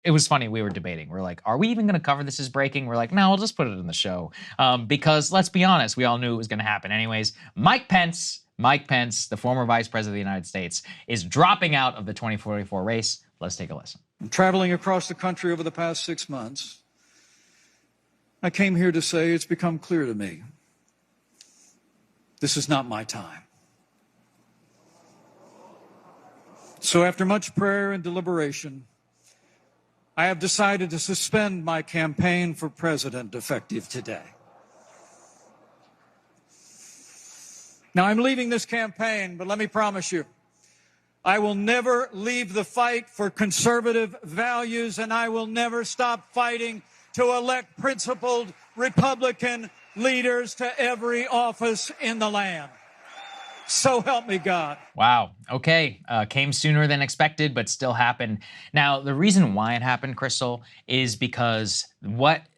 It was funny, we were debating. We're like, are we even gonna cover this as breaking? We're like, no, we'll just put it in the show. Because let's be honest, we all knew it was gonna happen anyways. Mike Pence, the former Vice President of the United States, is dropping out of the 2044 race. Let's take a listen. Traveling across the country over the past 6 months, I came here to say it's become clear to me. This is not my time. So after much prayer and deliberation, I have decided to suspend my campaign for president effective today. Now, I'm leaving this campaign, but let me promise you, I will never leave the fight for conservative values, and I will never stop fighting to elect principled Republican leaders to every office in the land. So help me God. Wow. Okay. Came sooner than expected, but still happened. Now, the reason why it happened, Krystal, is because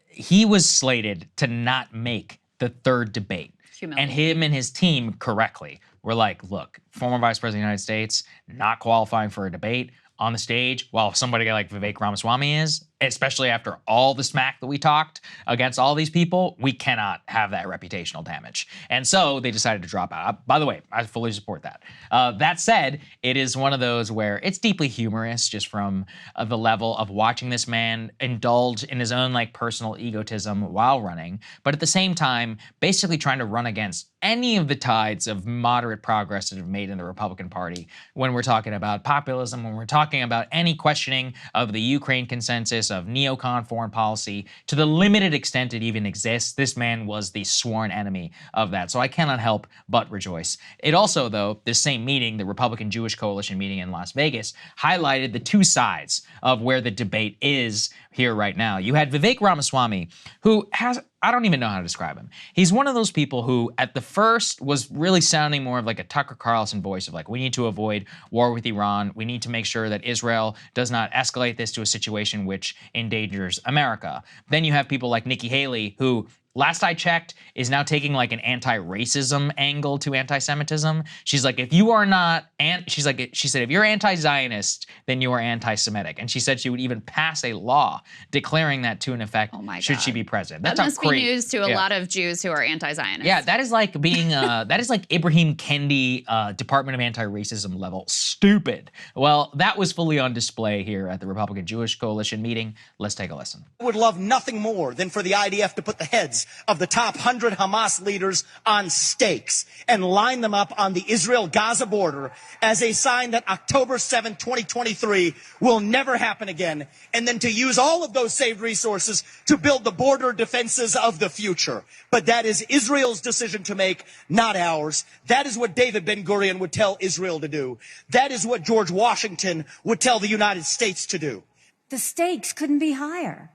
he was slated to not make the third debate. And him and his team correctly were like, look, former Vice President of the United States, not qualifying for a debate on the stage, while somebody like Vivek Ramaswamy is, especially after all the smack that we talked against all these people, we cannot have that reputational damage. And so they decided to drop out. By the way, I fully support that. That said, it is one of those where it's deeply humorous just from the level of watching this man indulge in his own like personal egotism while running, but at the same time, basically trying to run against any of the tides of moderate progress that have made in the Republican Party when we're talking about populism, when we're talking about any questioning of the Ukraine consensus, of neocon foreign policy, to the limited extent it even exists. This man was the sworn enemy of that. So I cannot help but rejoice. It also, though, this same meeting, the Republican Jewish Coalition meeting in Las Vegas, highlighted the two sides of where the debate is here right now. You had Vivek Ramaswamy, who has, I don't even know how to describe him. He's one of those people who at the first was really sounding more of like a Tucker Carlson voice of like, we need to avoid war with Iran. We need to make sure that Israel does not escalate this to a situation which endangers America. Then you have people like Nikki Haley, who last I checked, is now taking like an anti-racism angle to anti-Semitism. She's like, if you are not, she said, if you're anti-Zionist, then you are anti-Semitic. And she said she would even pass a law declaring that to an effect should she be president. That's that must be news to a lot of Jews who are anti-Zionist. Yeah, that is like being, that is like Ibrahim Kendi, Department of Anti-Racism level stupid. Well, that was fully on display here at the Republican Jewish Coalition meeting. Let's take a listen. I would love nothing more than for the IDF to put the heads of the top 100 Hamas leaders on stakes and line them up on the Israel-Gaza border as a sign that October 7, 2023 will never happen again, and then to use all of those saved resources to build the border defenses of the future. But that is Israel's decision to make, not ours. That is what David Ben-Gurion would tell Israel to do. That is what George Washington would tell the United States to do. The stakes couldn't be higher.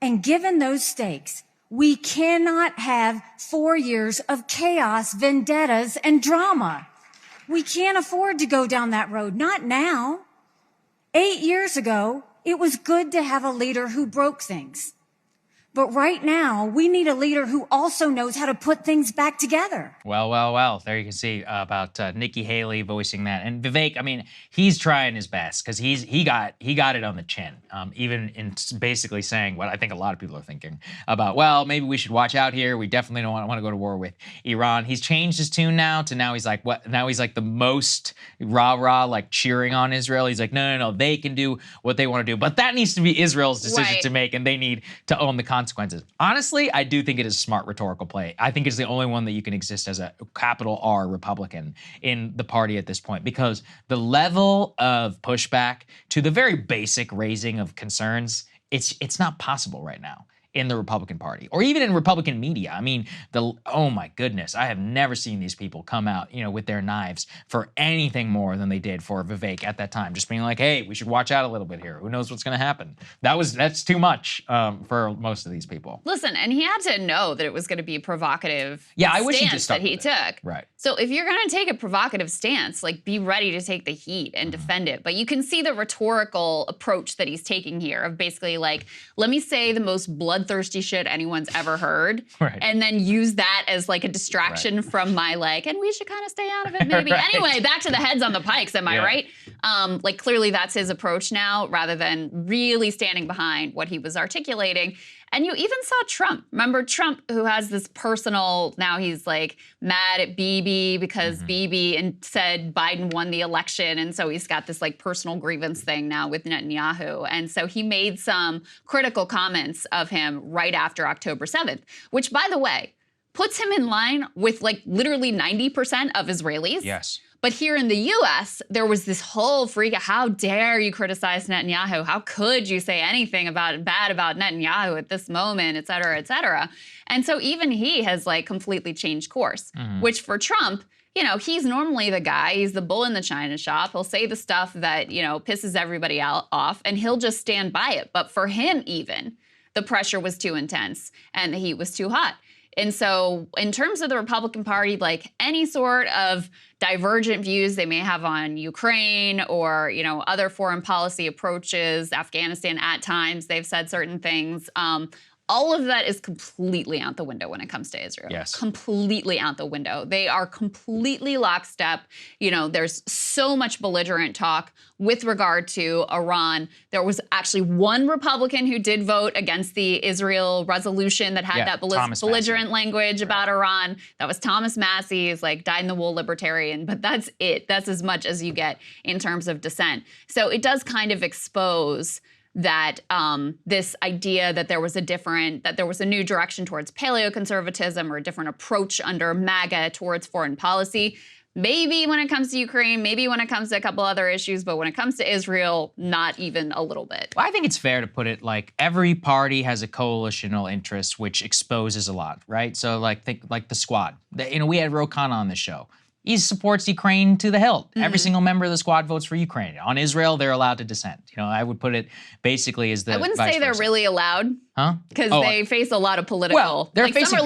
And given those stakes, we cannot have 4 years of chaos, vendettas, and drama. We can't afford to go down that road. Not now. 8 years ago, it was good to have a leader who broke things. But right now, we need a leader who also knows how to put things back together. Well. There you can see about Nikki Haley voicing that. And Vivek, I mean, he's trying his best because he got it on the chin, even in basically saying what I think a lot of people are thinking about, well, maybe we should watch out here. We definitely don't want to go to war with Iran. He's changed his tune now to now he's like, what? Now he's like the most rah-rah, like cheering on Israel. He's like, no, they can do what they want to do. But that needs to be Israel's decision to make, and they need to own the consequences. Honestly, I do think it is a smart rhetorical play. I think it's the only one that you can exist as a capital R Republican in the party at this point, because the level of pushback to the very basic raising of concerns, it's not possible right now in the Republican Party or even in Republican media. I mean, oh my goodness, I have never seen these people come out, with their knives for anything more than they did for Vivek at that time. Just being like, hey, we should watch out a little bit here. Who knows what's going to happen? That's too much for most of these people. Listen, and he had to know that it was going to be a provocative I wish he just stance that he took. Right. So if you're going to take a provocative stance, like be ready to take the heat and defend it. But you can see the rhetorical approach that he's taking here of basically like, let me say the most blood bloodthirsty shit anyone's ever heard, Right. and then use that as like a distraction from my like, and we should kind of stay out of it maybe. Right. Anyway, back to the heads on the pikes, am I right? Like clearly that's his approach now, rather than really standing behind what he was articulating. And you even saw Trump. Remember Trump, who has this personal, now he's like mad at Bibi because Bibi said Biden won the election. And so he's got this like personal grievance thing now with Netanyahu. And so he made some critical comments of him right after October 7th, which, by the way, puts him in line with like literally 90% of Israelis. Yes. But here in the U.S., there was this whole freak out. How dare you criticize Netanyahu? How could you say anything bad about Netanyahu at this moment, et cetera, et cetera? And so even he has like completely changed course, which for Trump, you know, he's normally the guy, he's the bull in the china shop. He'll say the stuff that, you know, pisses everybody off, and he'll just stand by it. But for him even, the pressure was too intense and the heat was too hot. And so in terms of the Republican Party, like any sort of divergent views they may have on Ukraine or, you know, other foreign policy approaches, Afghanistan at times, they've said certain things. All of that is completely out the window when it comes to Israel. Yes. Completely out the window. They are completely lockstep. You know, there's so much belligerent talk with regard to Iran. There was actually one Republican who did vote against the Israel resolution that had that belligerent language about Iran. That was Thomas Massey. He's like dyed-in-the-wool libertarian, but that's it. That's as much as you get in terms of dissent. So it does kind of expose that this idea that there was a new direction towards paleoconservatism or a different approach under MAGA towards foreign policy. Maybe when it comes to Ukraine, maybe when it comes to a couple other issues, but when it comes to Israel, not even a little bit. Well, I think it's fair to put it like every party has a coalitional interest, which exposes a lot, right? So like think like the Squad. You know, we had Rokan on the show. He supports Ukraine to the hilt. Every single member of the Squad votes for Ukraine. On Israel, they're allowed to dissent. You know, I would put it basically as the I wouldn't say they're really allowed. Huh? Because they face a lot of political. Well, they're like facing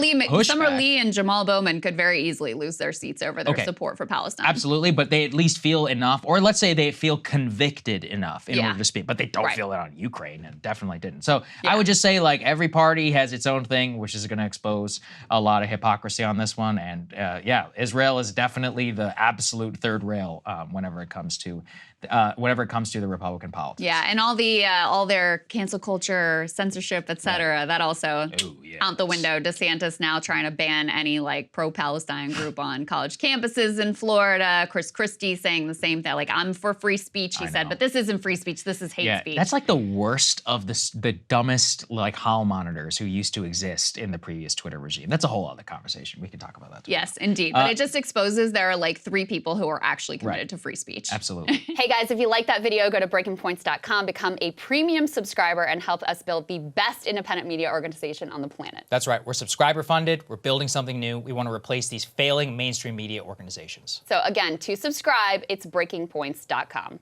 Summer Lee and Jamal Bowman could very easily lose their seats over their support for Palestine. Absolutely, but they at least feel enough, or let's say they feel convicted enough in order to speak, but they don't feel it on Ukraine, and definitely didn't. So I would just say, like, every party has its own thing, which is going to expose a lot of hypocrisy on this one. And Israel is definitely the absolute third rail whenever it comes to the Republican politics. Yeah, and all their cancel culture, censorship, et cetera, that also out the window. DeSantis now trying to ban any like pro-Palestine group on college campuses in Florida. Chris Christie saying the same thing. Like, I'm for free speech, he said, but this isn't free speech. This is hate speech. That's like the worst of the dumbest like hall monitors who used to exist in the previous Twitter regime. That's a whole other conversation. We can talk about that too. Yes, indeed. But it just exposes there are like 3 people who are actually committed to free speech. Absolutely. Hey guys, if you like that video, go to breakingpoints.com, become a premium subscriber, and help us build the best independent media organization on the planet. That's right. We're subscriber funded. We're building something new. We want to replace these failing mainstream media organizations. So again, to subscribe, it's breakingpoints.com.